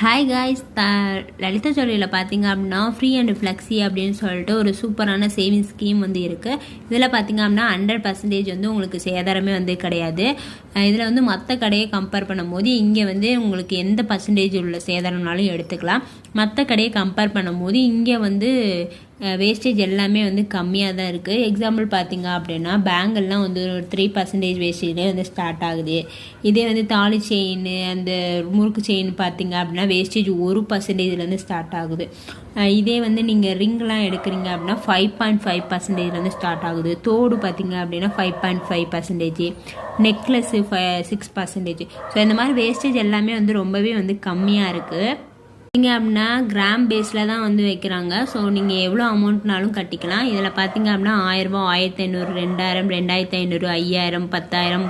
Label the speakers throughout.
Speaker 1: Hi guys, Lalitha ஜுவல்லரியில் பார்த்தீங்க அப்படின்னா free and flexi அப்படின்னு சொல்லிட்டு ஒரு சூப்பரான சேவிங்ஸ் ஸ்கீம் வந்து இருக்குது. இதில் பார்த்தீங்க அப்படின்னா 100% வந்து உங்களுக்கு சேதாரமே வந்து கிடையாது. இதில் வந்து மற்ற கடையை கம்பேர் பண்ணும்போது இங்கே வந்து உங்களுக்கு எந்த பர்சன்டேஜ் உள்ள சேதாரம்னாலும் எடுத்துக்கலாம். மற்ற கடையை கம்பேர் பண்ணும்போது இங்கே வந்து வேஸ்டேஜ் எல்லாமே வந்து கம்மியாக தான் இருக்குது. எக்ஸாம்பிள் பார்த்தீங்க அப்படின்னா பேங்கெல்லாம் வந்து ஒரு 3% வேஸ்டேஜ்லேயே வந்து ஸ்டார்ட் ஆகுது. இதே வந்து தாலி செயின், அந்த முறுக்கு செயின் பார்த்தீங்க அப்படின்னா வேஸ்டேஜ் 1%லேருந்து ஸ்டார்ட் ஆகுது. இதே வந்து நீங்கள் ரிங்லாம் எடுக்கிறீங்க அப்படின்னா 5.5%லேருந்து ஸ்டார்ட் ஆகுது. தோடு பார்த்தீங்க அப்படின்னா 5.5%, நெக்லஸ்ஸு 6%. ஸோ இந்த மாதிரி வேஸ்டேஜ் எல்லாமே வந்து ரொம்பவே வந்து கம்மியாக இருக்குது. நீங்கள் அப்படின்னா கிராம் பேஸில் தான் வந்து வைக்கிறாங்க. ஸோ நீங்கள் எவ்வளோ அமௌண்ட்னாலும் கட்டிக்கலாம். இதில் பார்த்தீங்க அப்படின்னா 1000, 1500, 2000, 2500, 5000, 10000,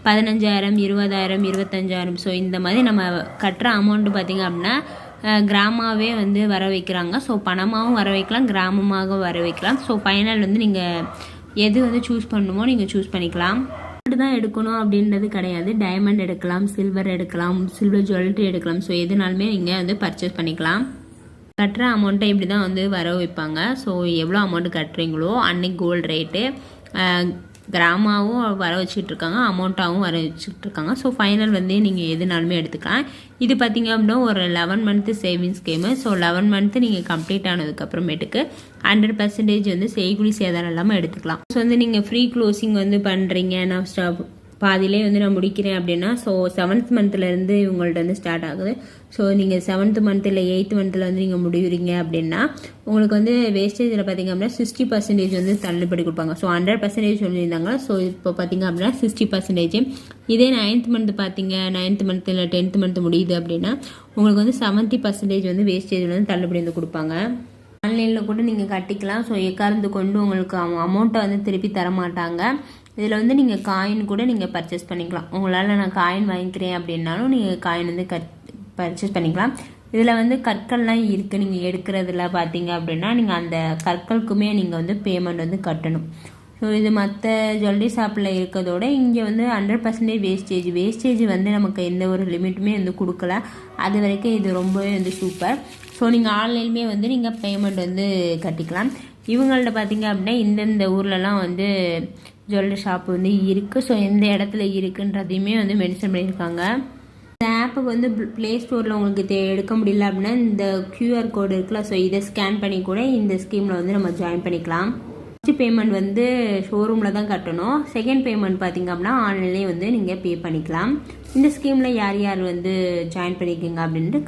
Speaker 1: 15000, 20000, 25000. ஸோ இந்த மாதிரி நம்ம கட்டுற அமௌண்ட்டு பார்த்திங்க அப்படின்னா கிராமாவே வந்து வர வைக்கிறாங்க. ஸோ பணமாகவும் வர வைக்கலாம், கிராமமாக வர வைக்கலாம். ஸோ ஃபைனல் வந்து நீங்கள் எது வந்து சூஸ் பண்ணணுமோ நீங்கள் சூஸ் பண்ணிக்கலாம். தான் எடுக்கணும் அப்படின்றது கிடையாது. டைமண்ட் எடுக்கலாம், சில்வர் எடுக்கலாம், சில்வர் ஜுவல்லரி எடுக்கலாம். ஸோ எதுனாலுமே நீங்கள் வந்து பர்ச்சேஸ் பண்ணிக்கலாம். கட்டுற அமௌண்ட்டை இப்படி தான் வந்து வர வைப்பாங்க. ஸோ எவ்வளோ அமௌண்ட்டு கட்டுறீங்களோ அன்னைக்கு கோல்டு ரேட்டு கிராமாவும் வர வச்சுட்ருக்காங்க, அமௌண்ட்டாகவும் வர வச்சுட்ருக்காங்க. ஸோ ஃபைனல் வந்து நீங்கள் எதுனாலுமே எடுத்துக்கலாம். இது பார்த்திங்க அப்படின்னா ஒரு 11 month savings scheme. So 11 month நீங்கள் கம்ப்ளீட் ஆனதுக்கப்புறமேட்டுக்கு 100% வந்து செய்கூலி சேதாரம் இல்லாமல் எடுத்துக்கலாம். ஸோ வந்து நீங்கள் ஃப்ரீ க்ளோசிங் வந்து பண்ணுறீங்க, நான் பாதியிலே வந்து நான் முடிக்கிறேன் அப்படின்னா ஸோ 7th மந்த்லேருந்து இவங்கள்ட்ட வந்து ஸ்டார்ட் ஆகுது. ஸோ நீங்கள் 7th மந்த் இல்லை 8th மந்த்தில் வந்து நீங்கள் முடிவுறீங்க அப்படின்னா உங்களுக்கு வந்து வேஸ்டேஜில் பார்த்திங்க அப்படின்னா 60% வந்து தள்ளுபடி கொடுப்பாங்க. ஸோ 100% சொல்லியிருந்தாங்க. ஸோ இப்போ பார்த்திங்க அப்படின்னா 60%. இதே 9th மந்த் பார்த்தீங்க, 9th மந்த் இல்லை 10th மந்த் முடியுது அப்படின்னா உங்களுக்கு வந்து 70% வந்து வேஸ்டேஜில் வந்து தள்ளுபடி வந்து கொடுப்பாங்க. ஆன்லைனில் கூட நீங்கள் கட்டிக்கலாம். ஸோ எக்காரந்து கொண்டு உங்களுக்கு அமௌண்ட்டை வந்து திருப்பி தர மாட்டாங்க. இதில் வந்து நீங்கள் காயின் கூட நீங்கள் பர்ச்சேஸ் பண்ணிக்கலாம். உங்களால் நான் காயின் வாங்கிக்கிறேன் அப்படின்னாலும் நீங்கள் காயின் வந்து பர்ச்சேஸ் பண்ணிக்கலாம். இதில் வந்து கற்கள்லாம் இருக்குது. நீங்கள் எடுக்கிறதுல பார்த்தீங்க அப்படின்னா நீங்கள் அந்த கற்களுக்குமே நீங்கள் வந்து பேமெண்ட் வந்து கட்டணும். ஸோ இது மற்ற ஜுவல்லரி ஷாப்பில் இருக்கிறதோட இங்கே வந்து 100% வேஸ்டேஜ் வந்து நமக்கு எந்த ஒரு லிமிட்டுமே வந்து கொடுக்கல. அது வரைக்கும் இது ரொம்பவே வந்து சூப்பர். ஸோ நீங்கள் ஆன்லைன்லேயே வந்து நீங்கள் பேமெண்ட் வந்து கட்டிக்கலாம். இவங்கள்ட்ட பார்த்தீங்க அப்படின்னா இந்தந்த ஊர்லலாம் வந்து ஜுவல்லரி ஷாப் வந்து இருக்குது. ஸோ எந்த இடத்துல இருக்குன்றதையுமே வந்து மென்ஷன் பண்ணியிருக்காங்க. இந்த ஆப்புக்கு வந்து ப்ளே ஸ்டோரில் உங்களுக்கு எடுக்க முடியல அப்படின்னா இந்த QR கோடு இருக்குல்ல, ஸோ இதை ஸ்கேன் பண்ணி கூட இந்த ஸ்கீமில் வந்து நம்ம ஜாயின் பண்ணிக்கலாம். ஃபஸ்ட்டு பேமெண்ட் வந்து ஷோரூமில் தான் கட்டணும். செகண்ட் பேமெண்ட் பார்த்திங்க அப்படின்னா ஆன்லைன்லேயே வந்து நீங்கள் பே பண்ணிக்கலாம். இந்த ஸ்கீமில் யார் யார் வந்து ஜாயின் பண்ணிக்கோங்க அப்படின்ட்டு